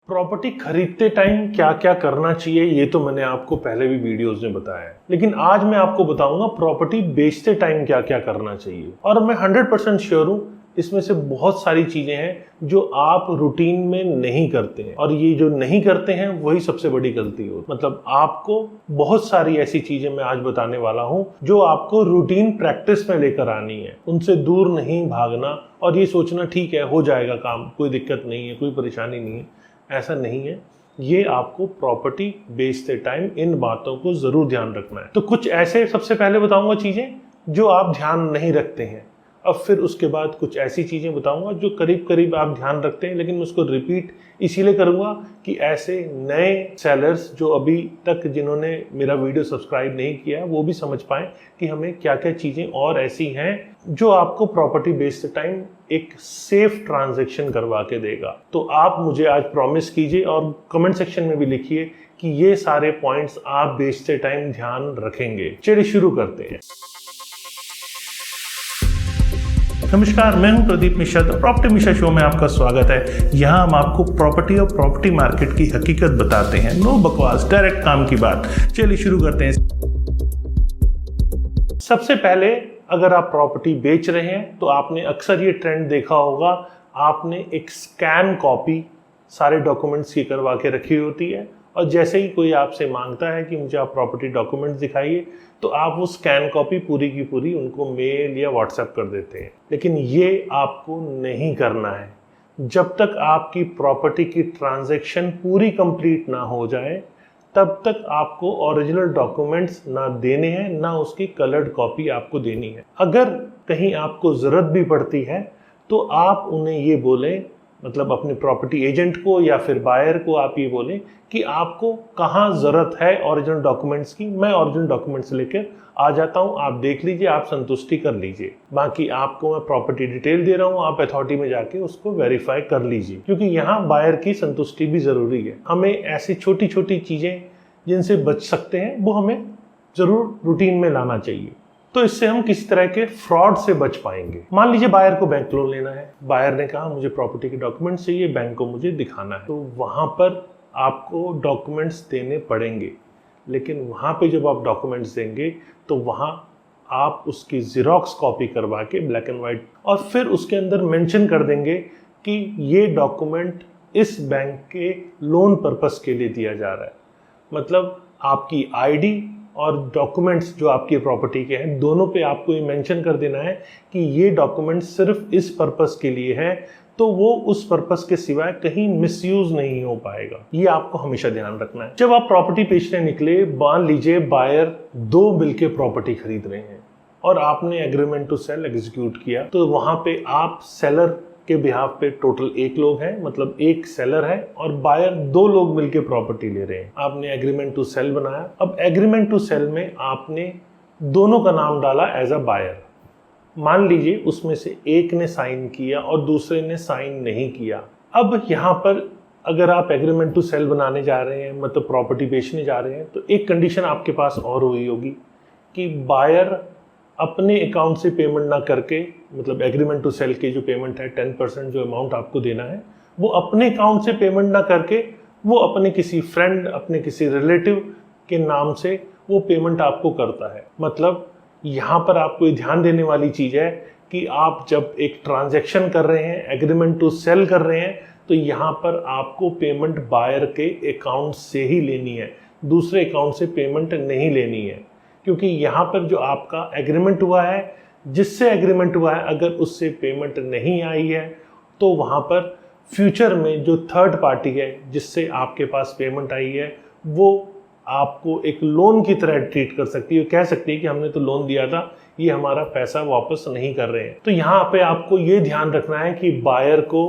Property खरीदते time क्या क्या करना चाहिए ये तो मैंने आपको पहले भी वीडियोस में बताया है, लेकिन आज मैं आपको बताऊंगा प्रॉपर्टी बेचते टाइम क्या क्या करना चाहिए। और मैं 100% श्योर हूं इसमें से बहुत सारी चीजें हैं जो आप रूटीन में नहीं करते हैं, और ये जो नहीं करते हैं वही सबसे बड़ी गलती हो। मतलब आपको बहुत सारी ऐसी चीजें मैं आज बताने वाला हूं जो आपको रूटीन प्रैक्टिस में लेकर आनी है। उनसे दूर नहीं भागना और ये सोचना ठीक है हो जाएगा काम, कोई दिक्कत नहीं है, कोई परेशानी नहीं है, ऐसा नहीं है। ये आपको प्रॉपर्टी बेचते टाइम इन बातों को जरूर ध्यान रखना है। तो कुछ ऐसे सबसे पहले बताऊंगा चीजें जो आप ध्यान नहीं रखते हैं, अब फिर उसके बाद कुछ ऐसी चीजें बताऊंगा जो करीब करीब आप ध्यान रखते हैं, लेकिन मैं उसको रिपीट इसीलिए करूंगा कि ऐसे नए सेलर्स जो अभी तक जिन्होंने मेरा वीडियो सब्सक्राइब नहीं किया वो भी समझ पाए कि हमें क्या क्या चीजें और ऐसी हैं जो आपको प्रॉपर्टी बेचते टाइम एक सेफ ट्रांजैक्शन करवा के देगा। तो आप मुझे आज प्रॉमिस कीजिए और कमेंट सेक्शन में भी लिखिए कि ये सारे पॉइंट्स आप बेचते टाइम ध्यान रखेंगे। चलिए शुरू करते हैं। नमस्कार, मैं हूं Pradeep Mishra. The property Mishra show में आपका स्वागत है। यहां हम आपको प्रॉपर्टी और प्रॉपर्टी मार्केट की हकीकत बताते हैं। नो बकवास, डायरेक्ट काम की बात। चलिए शुरू करते हैं। सबसे पहले अगर आप प्रॉपर्टी बेच रहे हैं तो आपने अक्सर ये ट्रेंड देखा होगा, आपने एक स्कैन कॉपी सारे डॉक्यूमेंट्स की करवा के रखी होती है, और जैसे ही कोई आपसे मांगता है कि मुझे आप प्रॉपर्टी डॉक्यूमेंट्स दिखाइए तो आप वो स्कैन कॉपी पूरी की पूरी उनको मेल या व्हाट्सएप कर देते हैं। लेकिन ये आपको नहीं करना है। जब तक आपकी प्रॉपर्टी की ट्रांजैक्शन पूरी कंप्लीट ना हो जाए तब तक आपको ओरिजिनल डॉक्यूमेंट्स ना देने हैं, ना उसकी कलर्ड कॉपी आपको देनी है। अगर कहीं आपको ज़रूरत भी पड़ती है तो आप उन्हें ये बोलें, मतलब अपने प्रॉपर्टी एजेंट को या फिर बायर को आप ये बोलें कि आपको कहाँ ज़रूरत है ओरिजिनल डॉक्यूमेंट्स की, मैं ओरिजिनल डॉक्यूमेंट्स लेकर आ जाता हूँ, आप देख लीजिए, आप संतुष्टि कर लीजिए। बाकी आपको मैं प्रॉपर्टी डिटेल दे रहा हूँ, आप अथॉरिटी में जाके उसको वेरीफाई कर लीजिए, क्योंकि यहाँ बायर की संतुष्टि भी ज़रूरी है। हमें ऐसी छोटी छोटी चीज़ें जिनसे बच सकते हैं वो हमें ज़रूर रूटीन में लाना चाहिए। तो इससे हम किसी तरह के फ्रॉड से बच पाएंगे। मान लीजिए बायर को बैंक लोन लेना है, बायर ने कहा मुझे प्रॉपर्टी के डॉक्यूमेंट्स चाहिए, बैंक को मुझे दिखाना है, तो वहाँ पर आपको डॉक्यूमेंट्स देने पड़ेंगे। लेकिन वहाँ पे जब आप डॉक्यूमेंट्स देंगे तो वहाँ आप उसकी ज़ेरॉक्स कॉपी करवा के ब्लैक एंड वाइट, और फिर उसके अंदर मेंशन कर देंगे कि ये डॉक्यूमेंट इस बैंक के लोन पर्पस के लिए दिया जा रहा है। मतलब आपकी आईडी और डॉक्यूमेंट्स जो आपकी प्रॉपर्टी के हैं दोनों पे आपको ये मेंशन कर देना है कि ये डॉक्यूमेंट्स सिर्फ इस पर्पस के लिए है, तो वो उस पर्पस के सिवाय कहीं मिसयूज नहीं हो पाएगा। ये आपको हमेशा ध्यान रखना है। जब आप प्रॉपर्टी बेचने निकले, मान लीजिए बायर दो मिलके प्रॉपर्टी खरीद रहे हैं और आपने एग्रीमेंट टू सेल एग्जीक्यूट किया, तो वहां पे आप सेलर के बिहाफ पे टोटल एक लोग हैं, मतलब एक सेलर है, और बायर दो लोग मिलके प्रॉपर्टी ले रहे हैं। आपने एग्रीमेंट टू सेल बनाया। अब एग्रीमेंट टू सेल में आपने दोनों का नाम डाला एज अ बायर। मान लीजिए उसमें से एक ने साइन किया और दूसरे ने साइन नहीं किया। अब यहाँ पर अगर आप एग्रीमेंट टू सेल बनाने जा रहे हैं, मतलब प्रॉपर्टी बेचने जा रहे हैं, तो एक कंडीशन आपके पास और हुई होगी कि बायर अपने अकाउंट से पेमेंट ना करके, मतलब एग्रीमेंट टू सेल की जो पेमेंट है 10% जो अमाउंट आपको देना है, वो अपने अकाउंट से पेमेंट ना करके वो अपने किसी फ्रेंड, अपने किसी रिलेटिव के नाम से वो पेमेंट आपको करता है। मतलब यहाँ पर आपको ध्यान देने वाली चीज़ है कि आप जब एक ट्रांजैक्शन कर रहे हैं, एग्रीमेंट टू सेल कर रहे हैं, तो यहाँ पर आपको पेमेंट बायर के अकाउंट से ही लेनी है, दूसरे अकाउंट से पेमेंट नहीं लेनी है। क्योंकि यहाँ पर जो आपका एग्रीमेंट हुआ है, जिससे एग्रीमेंट हुआ है, अगर उससे पेमेंट नहीं आई है तो वहाँ पर फ्यूचर में जो थर्ड पार्टी है जिससे आपके पास पेमेंट आई है, वो आपको एक लोन की तरह ट्रीट कर सकती है। कह सकती है कि हमने तो लोन दिया था, ये हमारा पैसा वापस नहीं कर रहे हैं। तो यहाँ पे आपको ये ध्यान रखना है कि बायर को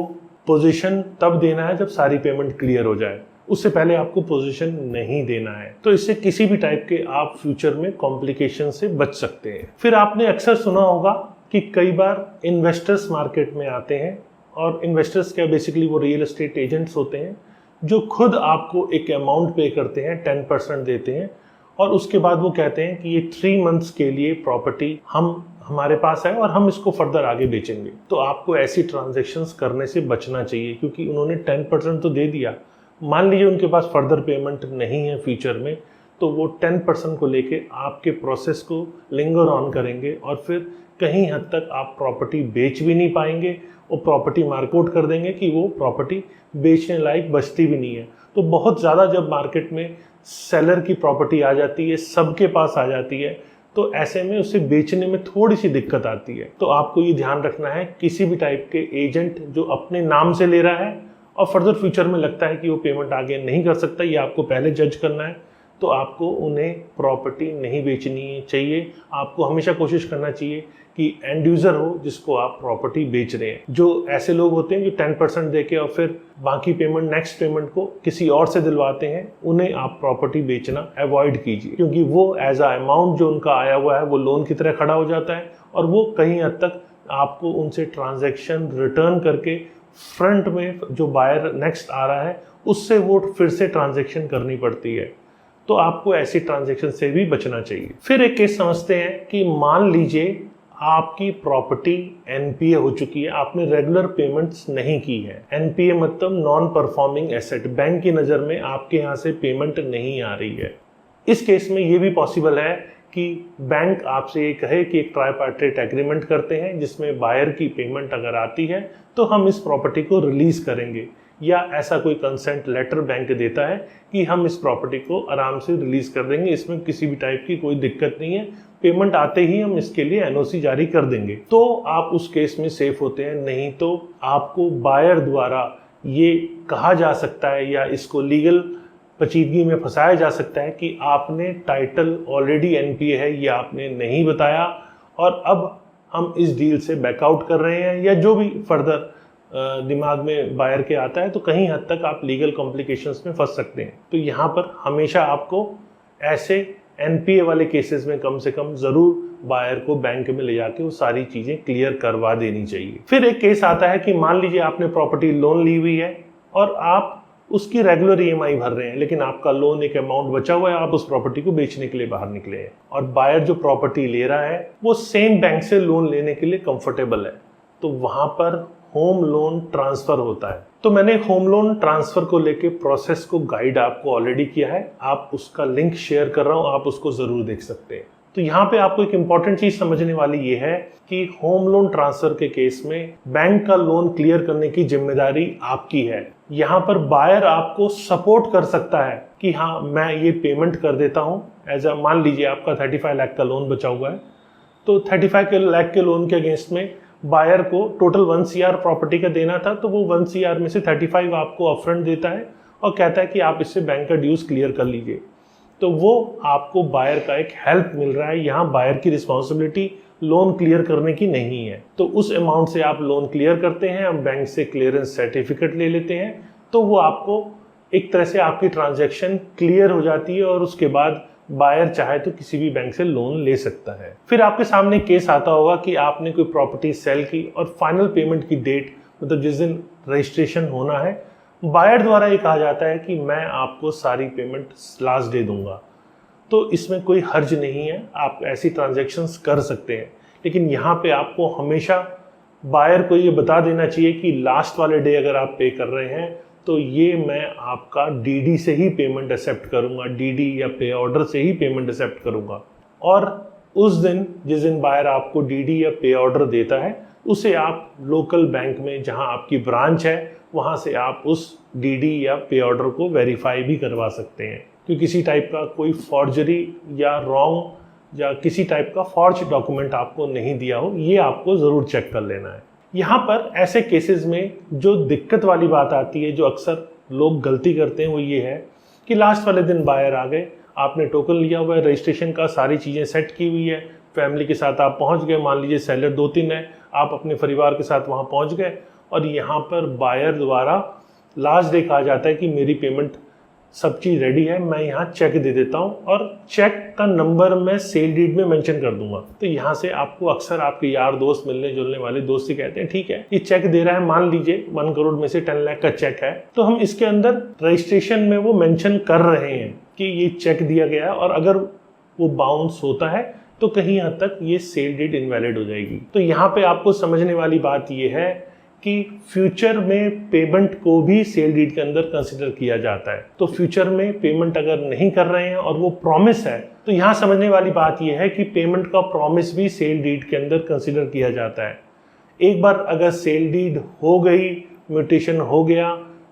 पोजीशन तब देना है जब सारी पेमेंट क्लियर हो जाए, उससे पहले आपको पोजीशन नहीं देना है। तो इससे किसी भी टाइप के आप फ्यूचर में कॉम्प्लिकेशन से बच सकते हैं। फिर आपने अक्सर सुना होगा कि कई बार इन्वेस्टर्स मार्केट में आते हैं, और इन्वेस्टर्स क्या, बेसिकली वो रियल एस्टेट एजेंट्स होते हैं जो खुद आपको एक अमाउंट पे करते हैं, 10% देते हैं, और उसके बाद वो कहते हैं कि ये 3 मंथ्स के लिए प्रॉपर्टी हमारे पास है और हम इसको फर्दर आगे बेचेंगे। तो आपको ऐसी ट्रांजैक्शंस करने से बचना चाहिए, क्योंकि उन्होंने 10% तो दे दिया, मान लीजिए उनके पास फर्दर पेमेंट नहीं है फ्यूचर में, तो वो 10% को लेके आपके प्रोसेस को लिंगर ऑन करेंगे और फिर कहीं हद तक आप प्रॉपर्टी बेच भी नहीं पाएंगे और प्रॉपर्टी मार्कआउट कर देंगे कि वो प्रॉपर्टी बेचने लायक बचती भी नहीं है। तो बहुत ज़्यादा जब मार्केट में सेलर की प्रॉपर्टी आ जाती है, सबके पास आ जाती है, तो ऐसे में उसे बेचने में थोड़ी सी दिक्कत आती है। तो आपको ये ध्यान रखना है, किसी भी टाइप के एजेंट जो अपने नाम से ले रहा है और फर्दर फ्यूचर में लगता है कि वो पेमेंट आगे नहीं कर सकता, ये आपको पहले जज करना है, तो आपको उन्हें प्रॉपर्टी नहीं बेचनी चाहिए। आपको हमेशा कोशिश करना चाहिए कि एंड यूज़र हो जिसको आप प्रॉपर्टी बेच रहे हैं। जो ऐसे लोग होते हैं जो 10% देके और फिर बाकी पेमेंट नेक्स्ट पेमेंट को किसी और से दिलवाते हैं, उन्हें आप प्रॉपर्टी बेचना अवॉइड कीजिए, क्योंकि वो एज अ अमाउंट जो उनका आया हुआ है वो लोन की तरह खड़ा हो जाता है और वो कहीं हद तक आपको उनसे ट्रांजैक्शन रिटर्न करके फ्रंट में जो बायर नेक्स्ट आ रहा है उससे वो फिर से ट्रांजैक्शन करनी पड़ती है। तो आपको ऐसी ट्रांजैक्शन से भी बचना चाहिए। फिर एक केस समझते हैं कि मान लीजिए आपकी प्रॉपर्टी एनपीए हो चुकी है, आपने रेगुलर पेमेंट्स नहीं की है। एनपीए मतलब नॉन परफॉर्मिंग एसेट, बैंक की नज़र में आपके यहाँ से पेमेंट नहीं आ रही है। इस केस में ये भी पॉसिबल है कि बैंक आपसे ये कहे कि एक ट्राइपार्टेट एग्रीमेंट करते हैं जिसमें बायर की पेमेंट अगर आती है तो हम इस प्रॉपर्टी को रिलीज करेंगे, या ऐसा कोई कंसेंट लेटर बैंक देता है कि हम इस प्रॉपर्टी को आराम से रिलीज कर देंगे, इसमें किसी भी टाइप की कोई दिक्कत नहीं है, पेमेंट आते ही हम इसके लिए एनओसी जारी कर देंगे, तो आप उस केस में सेफ होते हैं। नहीं तो आपको बायर द्वारा ये कहा जा सकता है या इसको लीगल पेचीदगी में फंसाया जा सकता है कि आपने टाइटल ऑलरेडी एनपीए है, ये आपने नहीं बताया और अब हम इस डील से बैकआउट कर रहे हैं, या जो भी फर्दर दिमाग में बायर के आता है, तो कहीं हद तक आप लीगल कॉम्प्लिकेशंस में फंस सकते हैं। तो यहाँ पर हमेशा आपको ऐसे एनपीए वाले केसेस में कम से कम जरूर बायर को बैंक में ले जाके वो सारी चीजें क्लियर करवा देनी चाहिए। फिर एक केस आता है कि मान लीजिए आपने प्रॉपर्टी लोन ली हुई है और आप उसकी रेगुलर ईएमआई भर रहे हैं, लेकिन आपका लोन एक अमाउंट बचा हुआ है, आप उस प्रॉपर्टी को बेचने के लिए बाहर निकले हैं और बायर जो प्रॉपर्टी ले रहा है वो सेम बैंक से लोन लेने के लिए कंफर्टेबल है, तो वहां पर होम लोन ट्रांसफर होता है। तो मैंने होम लोन ट्रांसफर को लेके प्रोसेस को गाइड आपको ऑलरेडी किया है, आप उसका लिंक शेयर कर रहा हूं, आप उसको जरूर देख सकते हैं। तो यहाँ पे आपको एक इंपॉर्टेंट चीज समझने वाली ये है कि होम लोन ट्रांसफर के केस में बैंक का लोन क्लियर करने की जिम्मेदारी आपकी है। यहाँ पर बायर आपको सपोर्ट कर सकता है कि हाँ मैं ये पेमेंट कर देता हूँ, एज अ मान लीजिए आपका 35 लाख का लोन बचा हुआ है, तो 35 लाख के लोन के अगेंस्ट में बायर को टोटल 1 CR प्रॉपर्टी का देना था, तो वो 1 CR में से 35 आपको अपफ्रंट देता है और कहता है कि आप इससे बैंक का ड्यूज क्लियर कर लीजिए। तो वो आपको बायर का एक हेल्प मिल रहा है। यहाँ बायर की रिस्पॉन्सिबिलिटी लोन क्लियर करने की नहीं है, तो उस अमाउंट से आप लोन क्लियर करते हैं, हम बैंक से क्लियरेंस सर्टिफिकेट ले लेते हैं, तो वो आपको एक तरह से आपकी ट्रांजैक्शन क्लियर हो जाती है और उसके बाद बायर चाहे तो किसी भी बैंक से लोन ले सकता है। फिर आपके सामने केस आता होगा कि आपने कोई प्रॉपर्टी सेल की और फाइनल पेमेंट की डेट, मतलब जिस दिन रजिस्ट्रेशन होना है, बायर द्वारा ये कहा जाता है कि मैं आपको सारी पेमेंट लास्ट डे दूंगा। तो इसमें कोई हर्ज नहीं है, आप ऐसी ट्रांजैक्शंस कर सकते हैं, लेकिन यहाँ पे आपको हमेशा बायर को ये बता देना चाहिए कि लास्ट वाले डे अगर आप पे कर रहे हैं तो ये मैं आपका डीडी से ही पेमेंट एक्सेप्ट करूंगा, डीडी या पे ऑर्डर से ही पेमेंट एक्सेप्ट करूंगा। और उस दिन जिस दिन बायर आपको डीडी या पे ऑर्डर देता है उसे आप लोकल बैंक में जहां आपकी ब्रांच है वहां से आप उस डीडी या पे ऑर्डर को वेरीफाई भी करवा सकते हैं कि किसी टाइप का कोई फॉर्जरी या रॉन्ग या किसी टाइप का फॉर्ज डॉक्यूमेंट आपको नहीं दिया हो, ये आपको ज़रूर चेक कर लेना है। यहाँ पर ऐसे केसेस में जो दिक्कत वाली बात आती है, जो अक्सर लोग गलती करते हैं, वो ये है कि लास्ट वाले दिन बायर आ गए, आपने टोकन लिया हुआ है, रजिस्ट्रेशन का सारी चीज़ें सेट की हुई है, फैमिली के साथ आप पहुँच गए, मान लीजिए सेलर 2-3 है, आप अपने परिवार के साथ वहाँ पहुँच गए और यहाँ पर बायर द्वारा लास्ट डे कहा जाता है कि मेरी पेमेंट सब चीज़ रेडी है, मैं यहाँ चेक दे देता हूँ और चेक का नंबर मैं सेल डीड में मेंशन कर दूंगा। तो यहाँ से आपको अक्सर आपके यार दोस्त, मिलने जुलने वाले दोस्त ही कहते हैं ठीक है ये चेक दे रहा है, मान लीजिए 1 करोड़ में से 10 लाख का चेक है, तो हम इसके अंदर रजिस्ट्रेशन में वो मेंशन कर रहे हैं कि ये चेक दिया गया है, और अगर वो बाउंस होता है तो कहीं हद तक ये सेल डीड इनवैलिड हो जाएगी। तो यहाँ पे आपको समझने वाली बात ये है कि फ्यूचर में पेमेंट को भी सेल डीड के अंदर कंसिडर किया जाता है। तो फ्यूचर में पेमेंट अगर नहीं कर रहे हैं और वो प्रॉमिस है, तो यहाँ समझने वाली बात यह है कि पेमेंट का प्रॉमिस भी सेल डीड के अंदर कंसिडर किया जाता है। एक बार अगर सेल डीड हो गई, म्यूटेशन हो गया,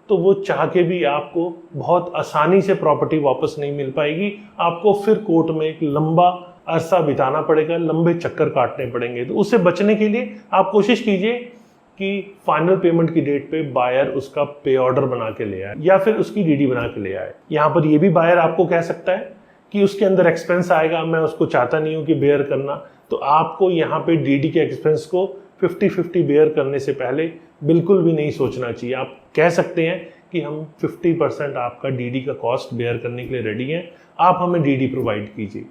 तो वो चाह के भी आपको बहुत आसानी से प्रॉपर्टी वापस नहीं मिल पाएगी। आपको फिर कोर्ट में एक लंबा अरसा बिताना पड़ेगा, लंबे चक्कर काटने पड़ेंगे। तो उससे बचने के लिए आप कोशिश कीजिए कि फाइनल पेमेंट की डेट पे बायर उसका पे ऑर्डर बना के ले आए या फिर उसकी डीडी बना के ले आए। यहाँ पर ये भी बायर आपको कह सकता है कि उसके अंदर एक्सपेंस आएगा, मैं उसको चाहता नहीं हूँ कि बेयर करना। तो आपको यहाँ पे डीडी के एक्सपेंस को 50-50 बेयर करने से पहले बिल्कुल भी नहीं सोचना चाहिए। आप कह सकते हैं कि हम 50% आपका डीडी का कॉस्ट बेयर करने के लिए रेडी हैं, आप हमें डीडी प्रोवाइड कीजिए।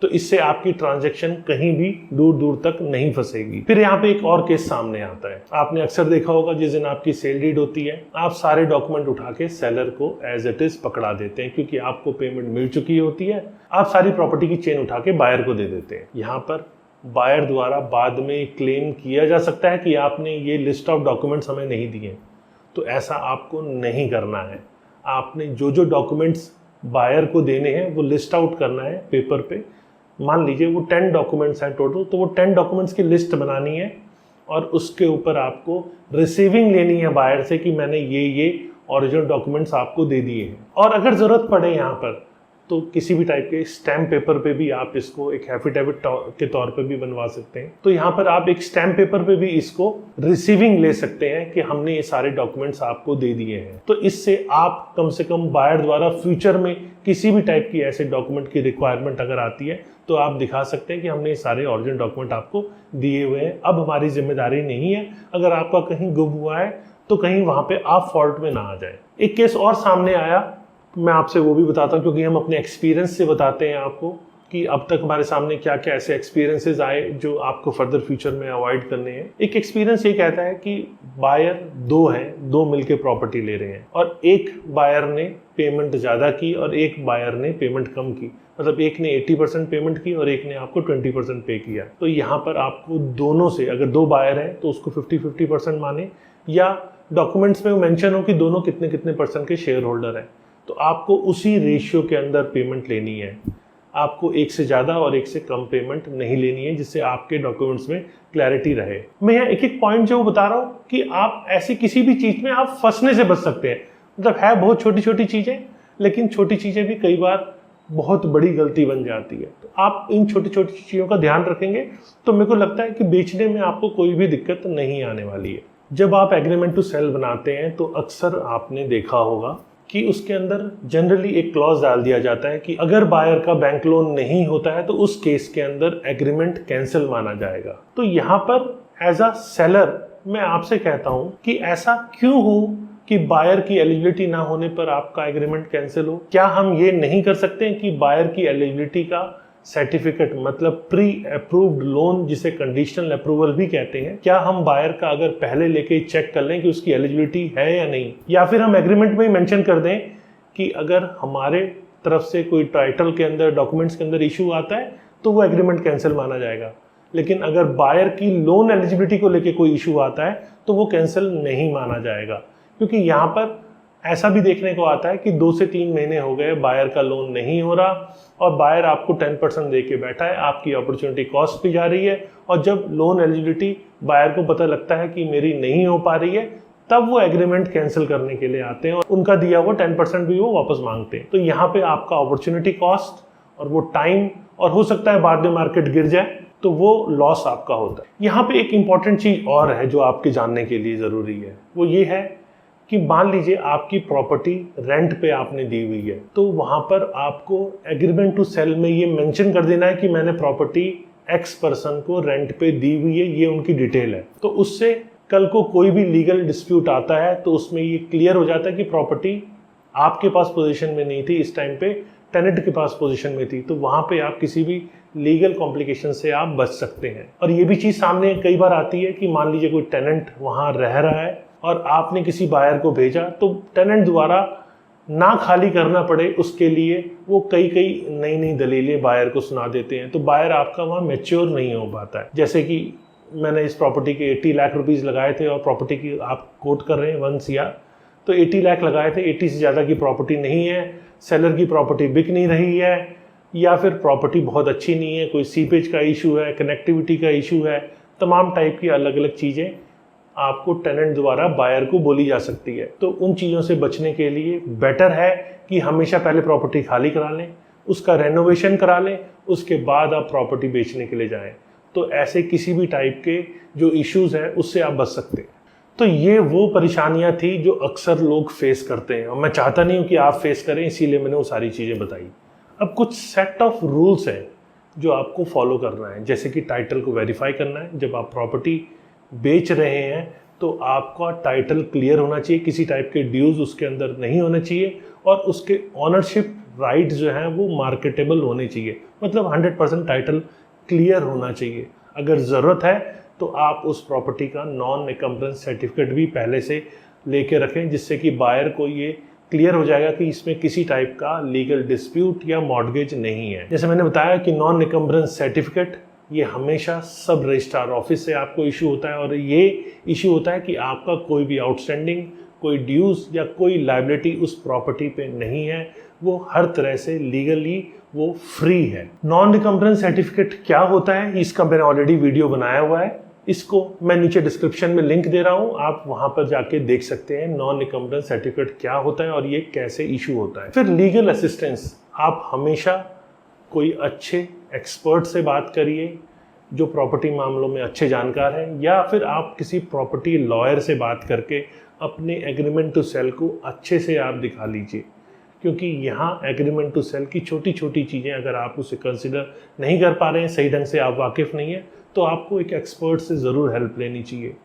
तो इससे आपकी ट्रांजैक्शन कहीं भी दूर दूर तक नहीं फंसेगी। फिर यहाँ पे एक और केस सामने आता है। आपने अक्सर देखा होगा, जिस दिन आपकी सेल डीड होती है, आप सारे डॉक्यूमेंट उठा के सेलर को एज इट इज पकड़ा देते हैं, क्योंकि आपको पेमेंट मिल चुकी होती है। आप सारी प्रॉपर्टी की चेन उठा के बायर को दे देते हैं। यहाँ पर बायर द्वारा बाद में क्लेम किया जा सकता है कि आपने ये लिस्ट ऑफ डॉक्यूमेंट्स हमें नहीं दिए। तो ऐसा आपको नहीं करना है। आपने जो जो डॉक्यूमेंट्स बायर को देने हैं वो लिस्ट आउट करना है पेपर पे। मान लीजिए वो 10 डॉक्यूमेंट्स हैं टोटल, तो वो 10 डॉक्यूमेंट्स की लिस्ट बनानी है और उसके ऊपर आपको रिसीविंग लेनी है बायर से कि मैंने ये ओरिजिनल डॉक्यूमेंट्स आपको दे दिए हैं। और अगर ज़रूरत पड़े यहाँ पर तो किसी भी टाइप के स्टैम्प पेपर पे भी आप इसको एक एफिडेविट के तौर पे भी बनवा सकते हैं। तो यहाँ पर आप एक स्टैम्प पेपर पे भी इसको रिसीविंग ले सकते हैं कि हमने ये सारे डॉक्यूमेंट्स आपको दे दिए हैं। तो इससे आप कम से कम बायर द्वारा फ्यूचर में किसी भी टाइप की ऐसे डॉक्यूमेंट की रिक्वायरमेंट अगर आती है तो आप दिखा सकते हैं कि हमने ये सारे ओरिजिनल डॉक्यूमेंट आपको दिए हुए हैं। अब हमारी जिम्मेदारी नहीं है, अगर आपका कहीं गुम हुआ है तो कहीं वहाँ पे आप फॉल्ट में ना आ जाए। एक केस और सामने आया, मैं आपसे वो भी बताता हूँ, क्योंकि हम अपने एक्सपीरियंस से बताते हैं आपको कि अब तक हमारे सामने क्या क्या ऐसे एक्सपीरियंसेस आए जो आपको फर्दर फ्यूचर में अवॉइड करने हैं। एक एक्सपीरियंस ये कहता है कि बायर दो हैं, दो मिलके प्रॉपर्टी ले रहे हैं और एक बायर ने पेमेंट ज़्यादा की और एक बायर ने पेमेंट कम की। मतलब एक ने 80% पेमेंट की और एक ने आपको 20% पे किया। तो यहाँ पर आपको दोनों से, अगर दो बायर हैं तो उसको 50-50% माने, या डॉक्यूमेंट्स में मेंशन हो कि दोनों कितने कितने परसेंट के शेयर होल्डर हैं, तो आपको उसी रेशियो के अंदर पेमेंट लेनी है। आपको एक से ज़्यादा और एक से कम पेमेंट नहीं लेनी है, जिससे आपके डॉक्यूमेंट्स में क्लैरिटी रहे। मैं यहाँ एक एक पॉइंट जो बता रहा हूँ कि आप ऐसी किसी भी चीज़ में आप फंसने से बच सकते हैं। मतलब है बहुत छोटी छोटी चीज़ें, लेकिन छोटी चीज़ें भी कई बार बहुत बड़ी गलती बन जाती है। तो आप इन छोटी छोटी चीज़ों का ध्यान रखेंगे तो मेरे को लगता है कि बेचने में आपको कोई भी दिक्कत नहीं आने वाली है। जब आप एग्रीमेंट टू सेल बनाते हैं तो अक्सर आपने देखा होगा कि उसके अंदर जनरली एक क्लॉज डाल दिया जाता है कि अगर बायर का बैंक लोन नहीं होता है तो उस केस के अंदर एग्रीमेंट कैंसिल माना जाएगा। तो यहाँ पर एज अ सेलर मैं आपसे कहता हूँ कि ऐसा क्यों हो कि बायर की एलिजिबिलिटी ना होने पर आपका एग्रीमेंट कैंसिल हो। क्या हम ये नहीं कर सकते हैं कि बायर की एलिजिबिलिटी का सर्टिफिकेट, मतलब प्री अप्रूव्ड लोन जिसे कंडीशनल अप्रूवल भी कहते हैं, क्या हम बायर का अगर पहले लेके चेक कर लें कि उसकी एलिजिबिलिटी है या नहीं, या फिर हम एग्रीमेंट में ही मेंशन कर दें कि अगर हमारे तरफ से कोई टाइटल के अंदर, डॉक्यूमेंट्स के अंदर इशू आता है तो वो एग्रीमेंट कैंसिल माना जाएगा, लेकिन अगर बायर की लोन एलिजिबिलिटी को लेके कोई इशू आता है तो वो कैंसिल नहीं माना जाएगा। क्योंकि यहाँ पर ऐसा भी देखने को आता है कि 2 से 3 महीने हो गए बायर का लोन नहीं हो रहा और बायर आपको 10% दे के बैठा है, आपकी अपॉर्चुनिटी कॉस्ट भी जा रही है, और जब लोन एलिजिबिलिटी बायर को पता लगता है कि मेरी नहीं हो पा रही है तब वो एग्रीमेंट कैंसिल करने के लिए आते हैं और उनका दिया हुआ 10% भी वो वापस मांगते हैं। तो यहाँ पे आपका अपॉर्चुनिटी कॉस्ट और वो टाइम, और हो सकता है बाद में मार्केट गिर जाए तो वो लॉस आपका होता है। यहाँ पे एक इंपॉर्टेंट चीज और है जो आपके जानने के लिए जरूरी है, वो ये है कि मान लीजिए आपकी प्रॉपर्टी रेंट पे आपने दी हुई है, तो वहां पर आपको एग्रीमेंट टू सेल में ये मेंशन कर देना है कि मैंने प्रॉपर्टी एक्स पर्सन को रेंट पे दी हुई है, ये उनकी डिटेल है। तो उससे कल को कोई भी लीगल डिस्प्यूट आता है तो उसमें ये क्लियर हो जाता है कि प्रॉपर्टी आपके पास पोजीशन में नहीं थी, इस टाइम पे टेनेंट के पास पोजीशन में थी। तो वहां पे आप किसी भी लीगल कॉम्प्लिकेशन से आप बच सकते हैं। और ये भी चीज सामने कई बार आती है कि मान लीजिए कोई टेनेंट वहां रह रहा है और आपने किसी बायर को भेजा, तो टेनेंट द्वारा ना खाली करना पड़े उसके लिए वो कई नई दलीलें बायर को सुना देते हैं। तो बायर आपका वहाँ मैच्योर नहीं हो पाता है। जैसे कि मैंने इस प्रॉपर्टी के 80 लाख रुपीस लगाए थे और प्रॉपर्टी की आप कोट कर रहे हैं 1 CR, तो 80 लाख लगाए थे, 80 से ज़्यादा की प्रॉपर्टी नहीं है, सेलर की प्रॉपर्टी बिक नहीं रही है, या फिर प्रॉपर्टी बहुत अच्छी नहीं है, कोई सीपेज का इशू है, कनेक्टिविटी का इशू है, तमाम टाइप की अलग अलग चीज़ें आपको टेनेंट द्वारा बायर को बोली जा सकती है। तो उन चीज़ों से बचने के लिए बेटर है कि हमेशा पहले प्रॉपर्टी खाली करा लें, उसका रेनोवेशन करा लें, उसके बाद आप प्रॉपर्टी बेचने के लिए जाएं। तो ऐसे किसी भी टाइप के जो इश्यूज़ हैं उससे आप बच सकते हैं। तो ये वो परेशानियां थी जो अक्सर लोग फेस करते हैं और मैं चाहता नहीं हूं कि आप फेस करें, इसीलिए मैंने वो सारी चीज़ें बताई। अब कुछ सेट ऑफ रूल्स हैं जो आपको फॉलो करना है, जैसे कि टाइटल को वेरीफाई करना है। जब आप प्रॉपर्टी बेच रहे हैं तो आपका टाइटल क्लियर होना चाहिए, किसी टाइप के ड्यूज उसके अंदर नहीं होने चाहिए और उसके ऑनरशिप राइट जो हैं वो मार्केटेबल होने चाहिए, मतलब 100% टाइटल क्लियर होना चाहिए। अगर ज़रूरत है तो आप उस प्रॉपर्टी का नॉन एकम्प्रेंस सर्टिफिकेट भी पहले से लेके रखें, जिससे कि बायर को ये क्लियर हो जाएगा कि इसमें किसी टाइप का लीगल डिस्प्यूट या मॉर्गेज नहीं है। जैसे मैंने बताया कि नॉन एकम्प्रेंस सर्टिफिकेट ये हमेशा सब रजिस्ट्रार ऑफिस से आपको इशू होता है और ये इशू होता है कि आपका कोई भी आउटस्टैंडिंग, कोई ड्यूज या कोई लायबिलिटी उस प्रॉपर्टी पे नहीं है, वो हर तरह से लीगली वो फ्री है। नॉन रिकम्प्रेंस सर्टिफिकेट क्या होता है इसका मैंने ऑलरेडी वीडियो बनाया हुआ है, इसको मैं नीचे डिस्क्रिप्शन में लिंक दे रहा हूँ, आप वहां पर जाके देख सकते हैं नॉन रिकम्प्रेंस सर्टिफिकेट क्या होता है और ये कैसे इशू होता है। फिर लीगल असिस्टेंस, आप हमेशा कोई अच्छे एक्सपर्ट से बात करिए जो प्रॉपर्टी मामलों में अच्छे जानकार हैं, या फिर आप किसी प्रॉपर्टी लॉयर से बात करके अपने एग्रीमेंट टू सेल को अच्छे से आप दिखा लीजिए, क्योंकि यहाँ एग्रीमेंट टू सेल की छोटी छोटी चीज़ें अगर आप उसे कंसिडर नहीं कर पा रहे हैं, सही ढंग से आप वाकिफ़ नहीं है, तो आपको एक एक्सपर्ट से ज़रूर हेल्प लेनी चाहिए।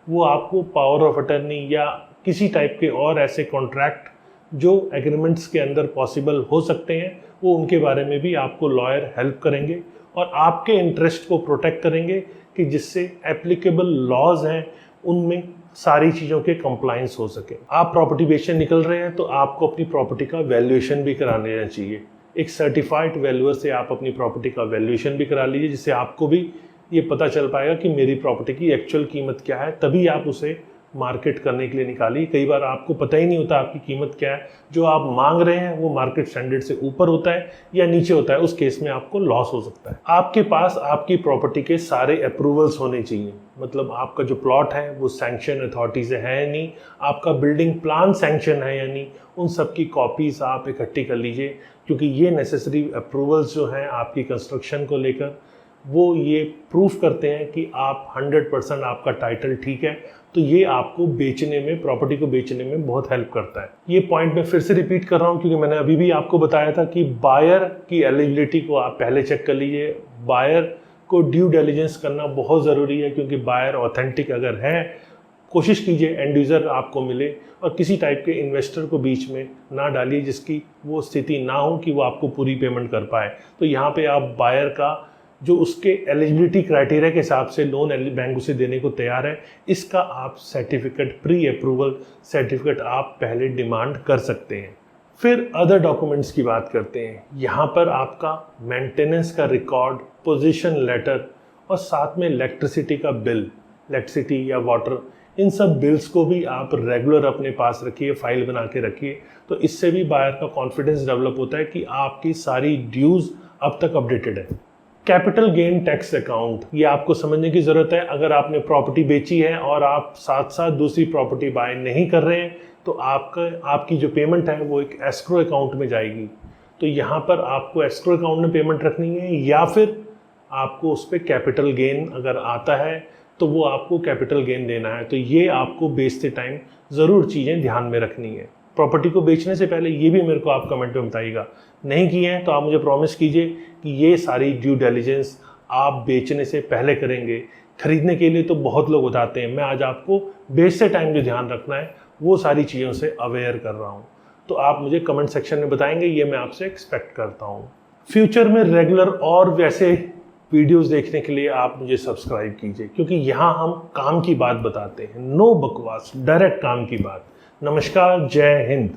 वो आपको पावर ऑफ अटर्नी या किसी टाइप के और ऐसे कॉन्ट्रैक्ट जो एग्रीमेंट्स के अंदर पॉसिबल हो सकते हैं, वो उनके बारे में भी आपको लॉयर हेल्प करेंगे और आपके इंटरेस्ट को प्रोटेक्ट करेंगे कि जिससे एप्लीकेबल लॉज हैं उनमें सारी चीज़ों के कंप्लायंस हो सके। आप प्रॉपर्टी बेचने निकल रहे हैं तो आपको अपनी प्रॉपर्टी का वैल्यूएशन भी करा लेना चाहिए। एक सर्टिफाइड वैल्यूअर से आप अपनी प्रॉपर्टी का वैल्यूएशन भी करा लीजिए, जिससे आपको भी ये पता चल पाएगा कि मेरी प्रॉपर्टी की एक्चुअल कीमत क्या है, तभी आप उसे मार्केट करने के लिए निकालिए। कई बार आपको पता ही नहीं होता आपकी कीमत क्या है, जो आप मांग रहे हैं वो मार्केट स्टैंडर्ड से ऊपर होता है या नीचे होता है, उस केस में आपको लॉस हो सकता है। आपके पास आपकी प्रॉपर्टी के सारे अप्रूवल्स होने चाहिए, मतलब आपका जो प्लॉट है वो सैंक्शन अथॉरिटी से है या नहीं, आपका बिल्डिंग प्लान सैंक्शन है या नहीं, उन सब की कॉपीज आप इकट्ठी कर लीजिए, क्योंकि ये नेसेसरी अप्रूवल्स जो हैं आपकी कंस्ट्रक्शन को लेकर वो ये प्रूफ करते हैं कि आप 100% आपका टाइटल ठीक है। तो ये आपको बेचने में, प्रॉपर्टी को बेचने में बहुत हेल्प करता है। ये पॉइंट मैं फिर से रिपीट कर रहा हूँ क्योंकि मैंने अभी भी आपको बताया था कि बायर की एलिजिबिलिटी को आप पहले चेक कर लीजिए। बायर को ड्यू डिलिजेंस करना बहुत ज़रूरी है, क्योंकि बायर ऑथेंटिक अगर है, कोशिश कीजिए एंड यूज़र आपको मिले और किसी टाइप के इन्वेस्टर को बीच में ना डालिए जिसकी वो स्थिति ना हो कि वो आपको पूरी पेमेंट कर पाए। तो यहाँ पे आप बायर का जो उसके एलिजिबिलिटी क्राइटेरिया के हिसाब से लोन बैंक उसे देने को तैयार है, इसका आप सर्टिफिकेट, प्री अप्रूवल सर्टिफिकेट आप पहले डिमांड कर सकते हैं। फिर अदर डॉक्यूमेंट्स की बात करते हैं। यहाँ पर आपका मेंटेनेंस का रिकॉर्ड, पोजीशन लेटर और साथ में इलेक्ट्रिसिटी का बिल, इलेक्ट्रिसिटी या वाटर, इन सब बिल्स को भी आप रेगुलर अपने पास रखिए, फाइल बना के रखिए। तो इससे भी बायर का कॉन्फिडेंस डेवलप होता है कि आपकी सारी ड्यूज अब तक अपडेटेड है। कैपिटल गेन टैक्स अकाउंट, ये आपको समझने की ज़रूरत है। अगर आपने प्रॉपर्टी बेची है और आप साथ साथ दूसरी प्रॉपर्टी बाय नहीं कर रहे हैं तो आपकी जो पेमेंट है वो एक एस्क्रो अकाउंट में जाएगी। तो यहाँ पर आपको एस्क्रो अकाउंट में पेमेंट रखनी है, या फिर आपको उस पर कैपिटल गेन अगर आता है तो वो आपको कैपिटल गेन देना है। तो ये आपको बेचते टाइम ज़रूर चीज़ें ध्यान में रखनी है। प्रॉपर्टी को बेचने से पहले ये भी मेरे को आप कमेंट में बताइएगा। नहीं किए हैं तो आप मुझे प्रॉमिस कीजिए कि ये सारी ड्यू डिलिजेंस आप बेचने से पहले करेंगे। खरीदने के लिए तो बहुत लोग बताते हैं, मैं आज आपको बेचते टाइम जो ध्यान रखना है वो सारी चीज़ों से अवेयर कर रहा हूँ। तो आप मुझे कमेंट सेक्शन में बताएंगे, ये मैं आपसे एक्सपेक्ट करता हूँ। फ्यूचर में रेगुलर और वैसे वीडियोस देखने के लिए आप मुझे सब्सक्राइब कीजिए, क्योंकि यहाँ हम काम की बात बताते हैं, नो बकवास, डायरेक्ट काम की बात। नमस्कार, जय हिंद।